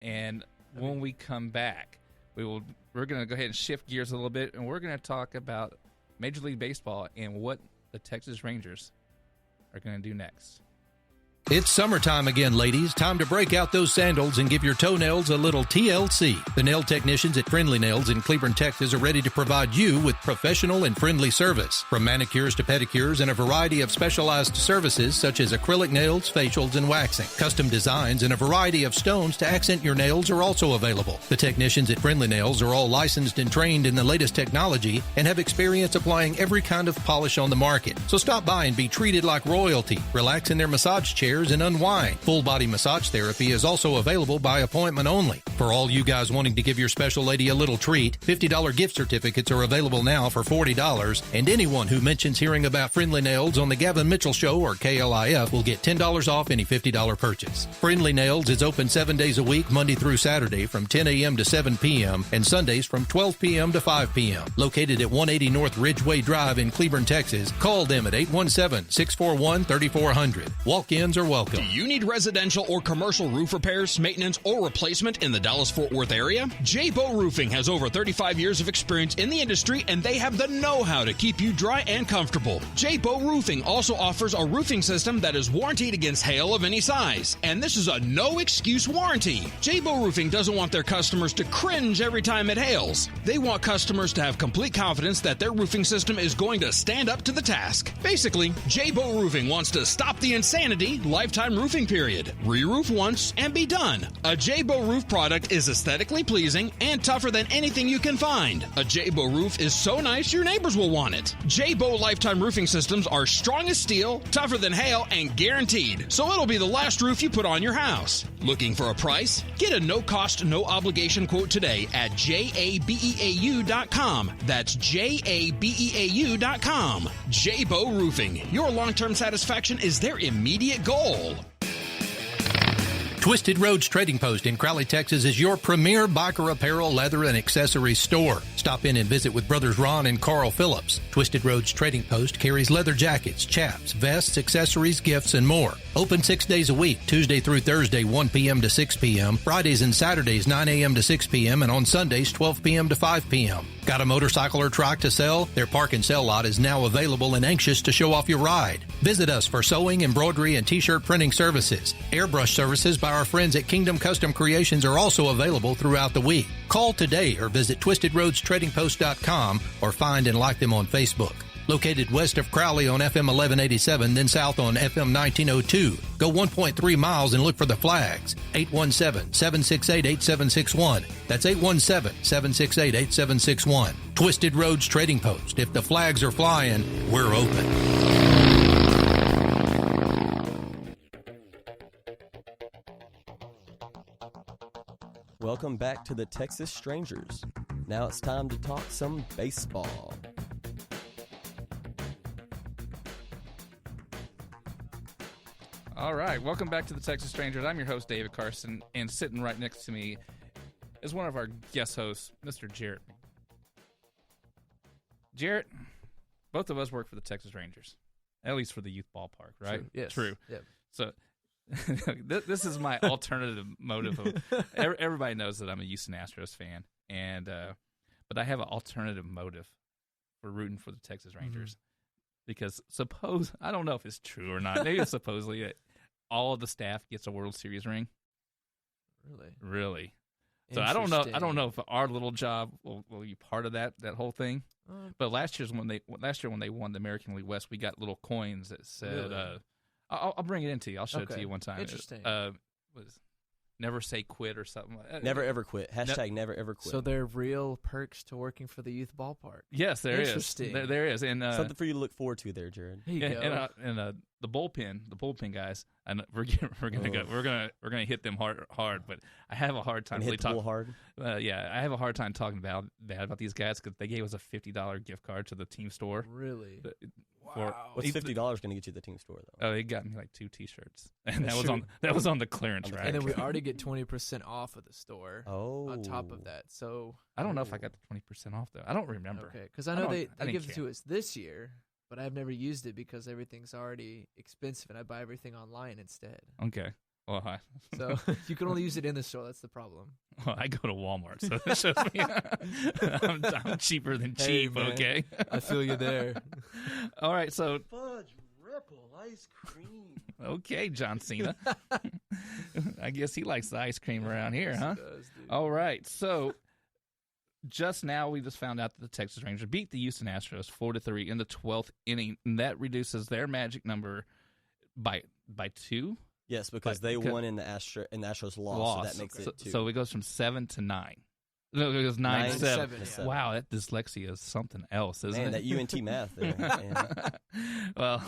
And when we come back, we're going to go ahead and shift gears a little bit, and we're going to talk about Major League Baseball and what the Texas Rangers are going to do next. It's summertime again, ladies. Time to break out those sandals and give your toenails a little TLC. The nail technicians at Friendly Nails in Cleburne, Texas are ready to provide you with professional and friendly service. From manicures to pedicures and a variety of specialized services such as acrylic nails, facials, and waxing. Custom designs and a variety of stones to accent your nails are also available. The technicians at Friendly Nails are all licensed and trained in the latest technology and have experience applying every kind of polish on the market. So stop by and be treated like royalty. Relax in their massage chairs and unwind. Full body massage therapy is also available by appointment only. For all you guys wanting to give your special lady a little treat, $50 gift certificates are available now for $40, and anyone who mentions hearing about Friendly Nails on the Gavin Mitchell Show or KLIF will get $10 off any $50 purchase. Friendly Nails is open 7 days a week, Monday through Saturday from 10 a.m. to 7 p.m. and Sundays from 12 p.m. to 5 p.m. Located at 180 North Ridgeway Drive in Cleburne, Texas. Call them at 817-641-3400. Walk-ins are welcome. Do you need residential or commercial roof repairs, maintenance, or replacement in the Dallas-Fort Worth area? J-Bow Roofing has over 35 years of experience in the industry, and they have the know-how to keep you dry and comfortable. J-Bow Roofing also offers a roofing system that is warranted against hail of any size, and this is a no-excuse warranty. J-Bow Roofing doesn't want their customers to cringe every time it hails. They want customers to have complete confidence that their roofing system is going to stand up to the task. Basically, J-Bow Roofing wants to stop the insanity, lifetime roofing period. Re-roof once and be done. A J-Bow roof product is aesthetically pleasing and tougher than anything you can find. A J-Bow roof is so nice your neighbors will want it. J-Bow lifetime roofing systems are strong as steel, tougher than hail, and guaranteed. So it'll be the last roof you put on your house. Looking for a price? Get a no-cost, no-obligation quote today at jabeau.com. That's jabeau.com. J-Bow Roofing. Your long-term satisfaction is their immediate goal. Twisted Roads Trading Post in Crowley, Texas is your premier biker apparel, leather, and accessories store. Stop in and visit with brothers Ron and Carl Phillips. Twisted Roads Trading Post carries leather jackets, chaps, vests, accessories, gifts, and more. Open 6 days a week, Tuesday through Thursday, 1 p.m. to 6 p.m., Fridays and Saturdays, 9 a.m. to 6 p.m., and on Sundays, 12 p.m. to 5 p.m. Got a motorcycle or trike to sell? Their park and sell lot is now available and anxious to show off your ride. Visit us for sewing, embroidery, and t-shirt printing services. Airbrush services by our friends at Kingdom Custom Creations are also available throughout the week. Call today or visit twistedroadstradingpost.com or find and like them on Facebook. Located west of Crowley on FM 1187, then south on FM 1902. Go 1.3 miles and look for the flags. 817-768-8761. That's 817-768-8761. Twisted Roads Trading Post. If the flags are flying, we're open. Welcome back to the Texas Strangers. Now it's time to talk some baseball. All right, welcome back to the Texas Strangers. I'm your host, David Carson, and sitting right next to me is one of our guest hosts, Mr. Jarrett. Jarrett, both of us work for the Texas Rangers, at least for the youth ballpark, right? True. Yes. True. Yep. So this is my alternative motive. Everybody knows that I'm a Houston Astros fan, and but I have an alternative motive for rooting for the Texas Rangers. Mm-hmm. Because I don't know if it's true or not. Maybe it's supposedly all of the staff gets a World Series ring. Really. So I don't know if our little job will be part of that whole thing. But last year when they won the American League West, we got little coins that said, really? I'll bring it in to you. I'll show it to you one time. Interesting. Was never say quit or something like that. Never ever quit. Hashtag never ever quit. So there are real perks to working for the youth ballpark. Yes, there is. Interesting. There is. And something for you to look forward to there, Jared. There you go. And the bullpen guys, and we're gonna hit them hard, but I have a hard time really talking hard. Yeah, I have a hard time talking bad about these guys because they gave us a $50 gift card to the team store. Really? Wow. What's $50 going to get you at the team store though? Oh, they got me like 2 T-shirts, and that was on the clearance rack. And then we already get 20% off of the store. Oh. On top of that, so I don't know if I got the 20% off though. I don't remember. Okay, because I know they give it to us this year. But I've never used it because everything's already expensive, and I buy everything online instead. Okay. Well, So you can only use it in the store. That's the problem. well, I go to Walmart, so that shows me I'm cheaper than Hey, cheap, man. okay? I feel you there. All right, so, Fudge Ripple ice cream. okay, John Cena. I guess he likes the ice cream around here, huh? Yes, it does, dude. All right, so just now we just found out that the Texas Rangers beat the Houston Astros 4-3 in the 12th inning, and that reduces their magic number by 2. Yes, because they won and the Astros lost, so that makes it 2. So it goes from 7 to 9. No, it goes 9 to 7. 9 to 7. Wow, that dyslexia is something else, isn't Man, it? that UNT math there. Man. Well,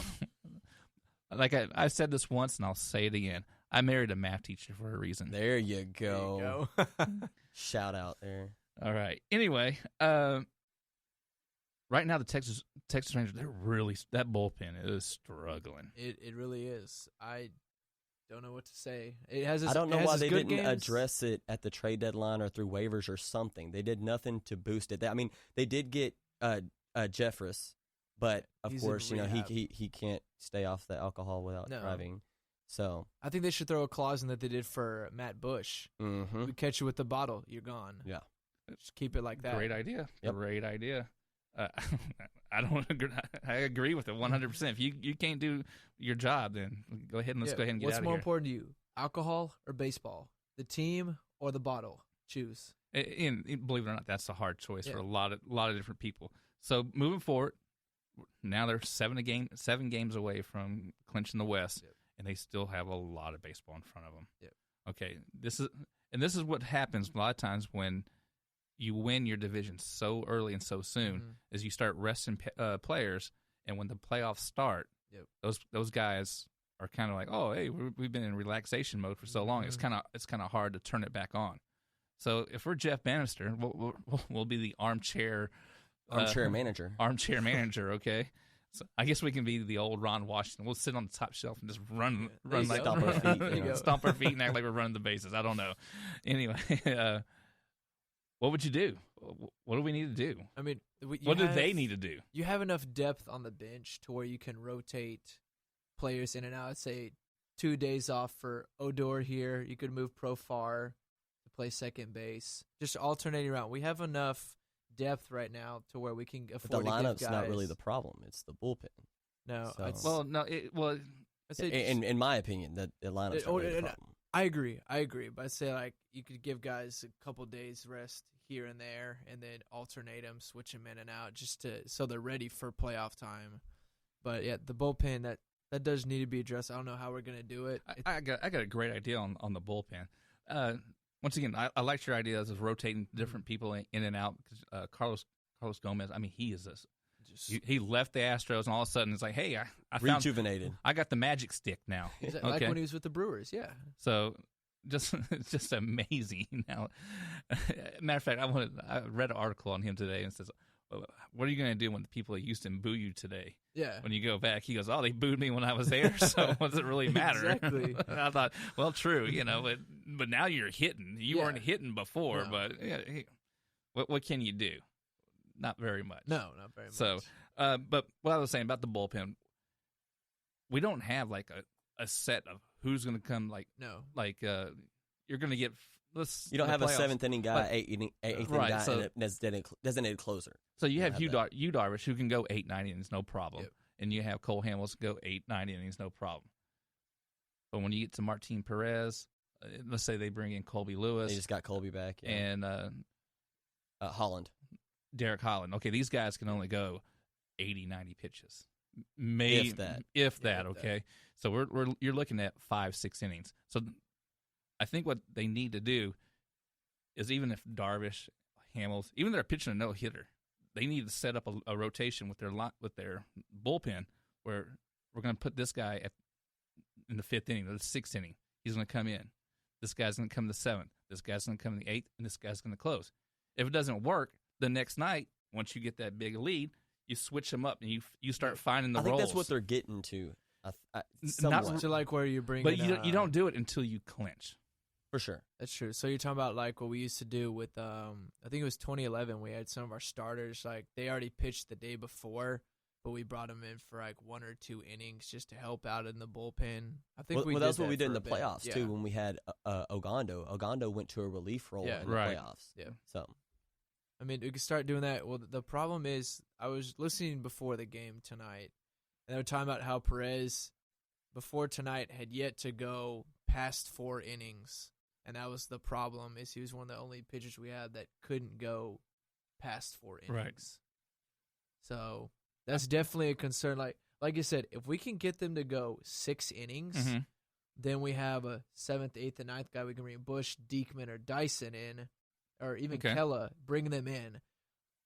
like I said this once, and I'll say it again. I married a math teacher for a reason. There you go. There you go. Shout out there. All right. Anyway, right now the Texas Rangers, that bullpen is struggling. It really is. I don't know what to say. It has. I don't know why they didn't games. address it at the trade deadline or through waivers or something. They did nothing to boost it. I mean, they did get Jeffress, but of He's course, in you know rehab. he can't stay off the alcohol without No. driving. So, I think they should throw a clause in that they did for Matt Bush. mhm. We catch you with the bottle, you're gone. Yeah. Just keep it like that. Great idea. Yep. Great idea. I don't agree. I agree with it 100%. If you can't do your job, then go ahead and let's go ahead and get What's out of more here. important to you, alcohol or baseball? The team or the bottle? Choose. And believe it or not, that's a hard choice for Yeah. a lot of different people. So moving forward, now they're 7 games away from clinching the West, Yep. and they still have a lot of baseball in front of them. Yep. Okay, this is what happens a lot of times when you win your division so early and so soon, Mhm. is you start resting players, and when the playoffs start, Yep. those guys are kind of like, oh, hey, we've been in relaxation mode for so long. It's Mhm. kind of hard to turn it back on. So if we're Jeff Bannister, we'll be the armchair Manager. armchair manager. Okay, so I guess we can be the old Ron Washington. We'll sit on the top shelf and just run There you like go. Stomp our feet, There you go. stomp our feet and act like we're running the bases. I don't know. Anyway, what would you do? What do we need to do? I mean, What do they need to do? You have enough depth on the bench to where you can rotate players in and out. Say 2 days off for Odor here. You could move Profar to play second base. Just alternating around. We have enough depth right now to where we can But afford the to give lineup's guys. not really the problem. It's the bullpen. No, So- I'd, Well, no. I'd say In my opinion, the lineup's not really the problem. I agree. But I'd say like you could give guys a couple days rest here and there, and then alternate them, switch them in and out, just so they're ready for playoff time. But yeah, the bullpen that does need to be addressed. I don't know how we're gonna do it. I got a great idea on the bullpen. Once again, I liked your ideas of rotating different people in and out. Carlos Gomez, I mean, he is he left the Astros, and all of a sudden it's like, hey, I found Rejuvenated. I got the magic stick now. Like when he was with the Brewers, yeah. So it's just amazing. Now, matter of fact, I read an article on him today, and it says, well, what are you going to do when the people at Houston boo you today? Yeah. When you go back, he goes, oh, they booed me when I was there, so what does it really matter? Exactly. And I thought, well, true, but now you're hitting. You Yeah. weren't hitting before, No. but yeah, what can you do? Not very much. No, not very much. So, but what I was saying about the bullpen, we don't have like a set of who's going to come. no. You're going to get. You don't have a seventh inning guy, But- eighth inning Right, guy, so- and a designated closer. So you have have Yu that. Darvish who can go 8-9 innings, no problem, Yep. and you have Cole Hamels go 8-9 innings, no problem. But when you get to Martin Perez, let's say they bring in Colby They Lewis just got Colby back. Yeah. and Holland. Derek Holland. Okay, these guys can only go 80, 90 pitches. Maybe If that. If that, if okay. So you're looking at 5-6 innings. So I think what they need to do is, even if Darvish, Hamels, even they're pitching a no hitter, they need to set up a rotation with their bullpen where we're going to put this guy in the 5th inning or the 6th inning. He's going to come in. This guy's going to come in the 7th. This guy's going to come in the 8th, and this guy's going to close. If it doesn't work, the next night, once you get that big lead, you switch them up and you start finding the I think roles. that's what they're getting to. Not- Somewhat. So like where you bring But in, you don't do it until you clinch. For sure. That's true. So you're talking about like what we used to do with I think it was 2011. We had some of our starters like they already pitched the day before, but we brought him in for like 1 or 2 innings just to help out in the bullpen. I think that's what we did in for the a bit. playoffs too. When we had Ogando, Ogando went to a relief role in the playoffs. Yeah. So, I mean, we could start doing that. Well, the problem is, I was listening before the game tonight, and they were talking about how Perez, before tonight, had yet to go past 4 innings, and that was the problem. Is he was one of the only pitchers we had that couldn't go past 4 innings. Right. So that's definitely a concern. Like you said, if we can get them to go 6 innings, then we have a 7th, 8th, and 9th guy we can bring Bush, Diekman, or Dyson in, or even Kella, bring them in.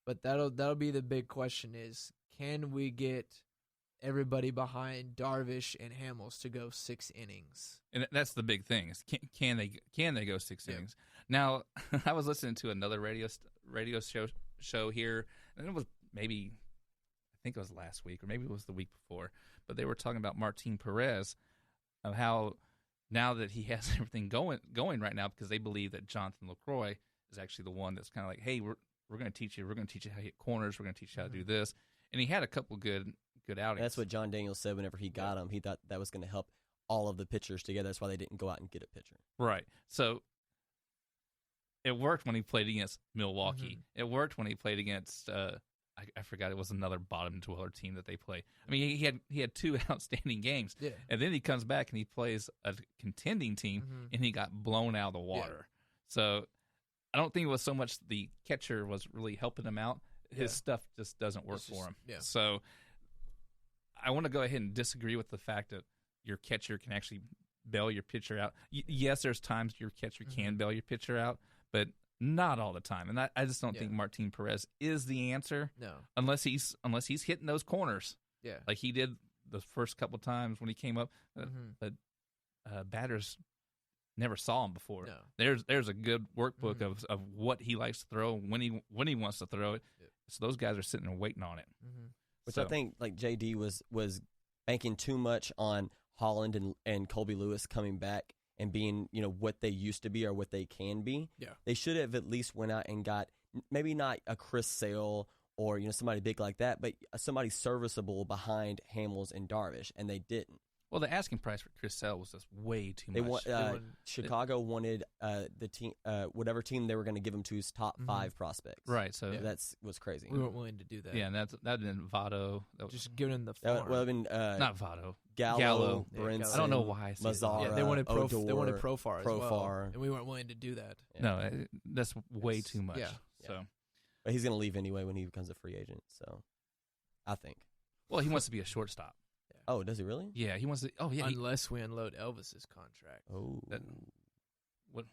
But that'll be the big question: is can we get everybody behind Darvish and Hamels to go 6 innings? And that's the big thing: is can they go 6 innings? Now, I was listening to another radio show here, and it was maybe, I think it was last week, or maybe it was the week before, but they were talking about Martin Perez, of how now that he has everything going right now, because they believe that Jonathan LaCroix is actually the one that's kind of like, hey, we're going to teach you how to hit corners, we're going to teach you how to do this, and he had a couple good outings. That's what John Daniels said whenever he got him. He thought that was going to help all of the pitchers together. That's why they didn't go out and get a pitcher. Right. So it worked when he played against Milwaukee. It worked when he played against I forgot, it was another bottom dweller team that they play. I mean, he had 2 outstanding games, and then he comes back and he plays a contending team, and he got blown out of the water. So I don't think it was so much the catcher was really helping him out. His stuff just doesn't work for him. Yeah. So I want to go ahead and disagree with the fact that your catcher can actually bail your pitcher out. Yes, there's times your catcher can bail your pitcher out, but not all the time. And I just don't think Martin Perez is the answer. No. Unless he's hitting those corners. Yeah. Like he did the first couple times when he came up. But batters never saw him before. No. There's a good workbook of what he likes to throw, when he wants to throw it. Yeah. So those guys are sitting there waiting on it. Which I think like JD was banking too much on Holland and Colby Lewis coming back and being, what they used to be or what they can be. Yeah. They should have at least went out and got maybe not a Chris Sale or, somebody big like that, but somebody serviceable behind Hamels and Darvish, and they didn't. Well, the asking price for Chris Sale was just way too much. Chicago wanted the team, whatever team they were going to give him to's top 5 prospects. Right. So that's what's crazy. We weren't willing to do that. Yeah, and that'd been Votto. Just giving him the farm. Not Votto. Gallo. Brinson, I don't know why. Mazzara. They wanted Odor, they wanted Profar as well, Profar. and we weren't willing to do that. Yeah. No, that's way too much. Yeah. So, but he's going to leave anyway when he becomes a free agent. So, I think. Well, he wants to be a shortstop. Oh, does he really? Yeah, he wants to. Oh, yeah. Unless we unload Elvis's contract. Oh. What?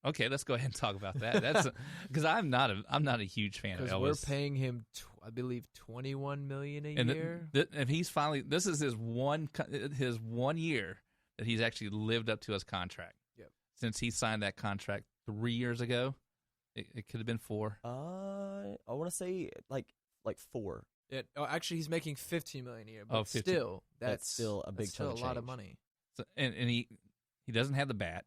Okay, let's go ahead and talk about that. That's because I'm not a huge fan of Elvis. Because we're paying him, I believe, $21 million a year. And he's finally. This is his one year that he's actually lived up to his contract. Yep. Since he signed that contract 3 years ago, it could have been 4. I want to say like 4. Actually, he's making $15 million a year, but still, that's still a big chunk of a lot of money. So, and he doesn't have the bat.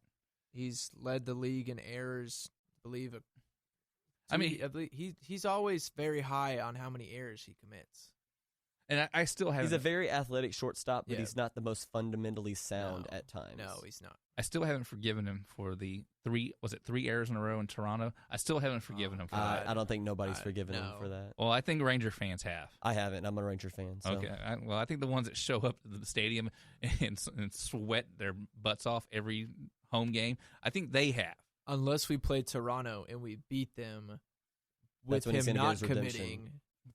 He's led the league in errors. I believe. He's always very high on how many errors he commits. And I still have. He's a very athletic shortstop, but he's not the most fundamentally sound at times. No, he's not. I still haven't forgiven him for the 3 errors in a row in Toronto? I still haven't forgiven him for that. I don't think nobody's forgiven him for that. Well, I think Ranger fans have. I haven't. I'm a Ranger fan. So. Okay. I think the ones that show up to the stadium and sweat their butts off every home game, I think they have. Unless we play Toronto and we beat them with him not committing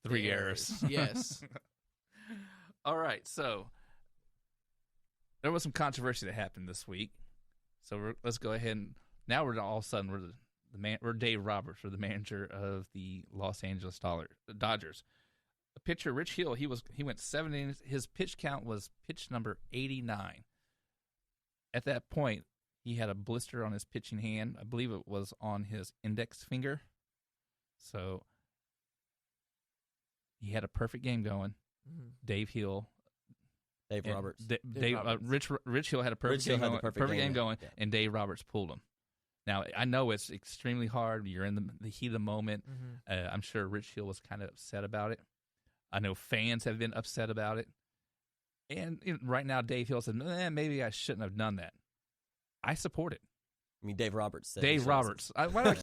3 errors. Yes. All right, so there was some controversy that happened this week. So let's go ahead and now we're all of a sudden we're Dave Roberts, we're the manager of the Los Angeles Dodgers. The pitcher Rich Hill, he went 7 innings. His pitch count was pitch number 89. At that point, he had a blister on his pitching hand. I believe it was on his index finger. So he had a perfect game going. Dave Roberts. Rich Hill had a perfect game going, and Dave Roberts pulled him. Now, I know it's extremely hard. You're in the heat of the moment. I'm sure Rich Hill was kind of upset about it. I know fans have been upset about it. And right now, Dave Hill said, maybe I shouldn't have done that. I support it. I mean, Dave Roberts said. Dave Roberts. Why do I